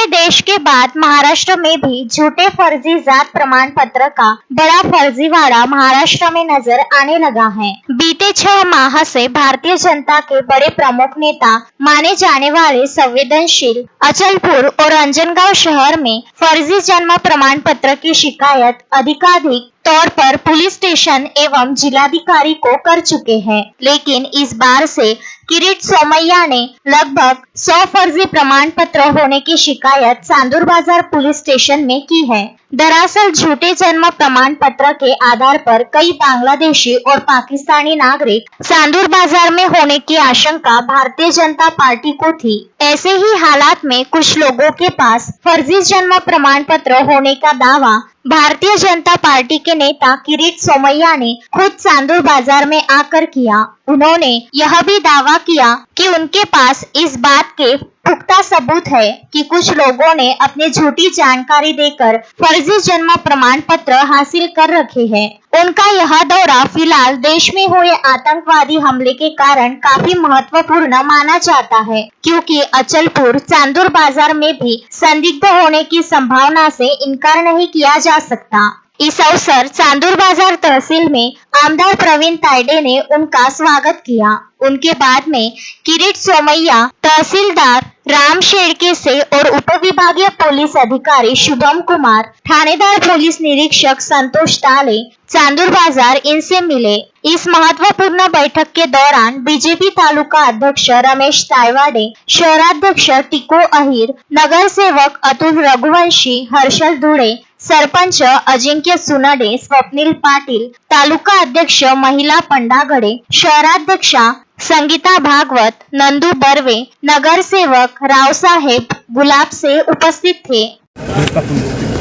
देश के बाद महाराष्ट्र में भी झूठे फर्जी जात प्रमाण पत्र का बड़ा फर्जीवाड़ा महाराष्ट्र में नजर आने लगा है। बीते 6 माह से भारतीय जनता के बड़े प्रमुख नेता माने जाने वाले संवेदनशील अचलपुर और अंजनगांव शहर में फर्जी जन्म प्रमाण पत्र की शिकायत अधिकाधिक तौर पर पुलिस स्टेशन एवं जिलाधिकारी को कर चुके हैं, लेकिन इस बार से किरीट सोमैया ने लगभग 100 फर्जी प्रमाण पत्र होने की शिकायत चांदूर बाजार पुलिस स्टेशन में की है। दरअसल झूठे जन्म प्रमाण पत्र के आधार पर कई बांग्लादेशी और पाकिस्तानी नागरिक चांदूर बाजार में होने की आशंका भारतीय जनता पार्टी को थी। ऐसे ही हालात में कुछ लोगों के पास फर्जी जन्म प्रमाण पत्र होने का दावा भारतीय जनता पार्टी के नेता किरीट सोमैया ने खुद चांदूर बाजार में आकर किया। उन्होंने यह भी दावा किया कि उनके पास इस बात के पुख्ता सबूत है कि कुछ लोगों ने अपनी झूठी जानकारी देकर फर्जी जन्म प्रमाण पत्र हासिल कर रखे हैं। उनका यह दौरा फिलहाल देश में हुए आतंकवादी हमले के कारण काफी महत्वपूर्ण माना जाता है, क्योंकि अचलपुर चांदूर बाजार में भी संदिग्ध होने की संभावना से इनकार नहीं किया जा सकता। इस अवसर चांदूर बाजार तहसील में आमदार प्रवीण तायडे ने उनका स्वागत किया। उनके बाद में किरीट सोमैया, तहसीलदार राम शेड़के से और उप विभागीय पुलिस अधिकारी शुभम कुमार, थानेदार पुलिस निरीक्षक संतोष ताले, चांदूर बाजार इनसे मिले। इस महत्वपूर्ण बैठक के दौरान बीजेपी तालुका अध्यक्ष रमेश तायवाडे, शहराध्यक्ष टिको अहिर, नगर सेवक अतुल रघुवंशी, हर्षल धुळे, सरपंच अजिंक्य सुनडे, स्वप्नील पाटील, तालुका अध्यक्ष महिला पंडागडे, शहराध्यक्षा संगीता भागवत, नंदू बर्वे, नगरसेवक रावसाहेब गुलाब से उपस्थित थे।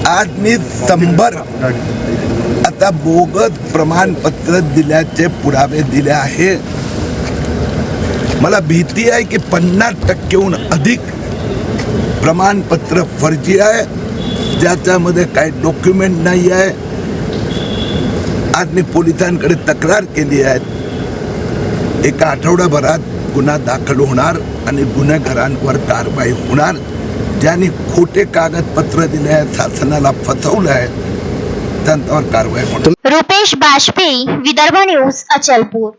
आज मी तंबर आता बोगस प्रमाणपत्र दिल्याचे पुरावे दिले आहे। मला भीती आहे की 50% अधिक प्रमाणपत्र फर्जी आहे, ज्याच्यामध्ये काही डॉक्युमेंट नाही आहे। आज मी पोलिसांकडे तक्रार केली आहे। एका आठवड्याभरात गुन्हा दाखल होणार आणि गुन्हेगारांवर कारवाई होणार, ज्यांनी खोटे कागदपत्र दिले आहेत, शासनाला फसवलं आहे, त्यांच्यावर कारवाई होणार। रुपेश बाजपेयी, विदर्भ न्यूज, अचलपूर।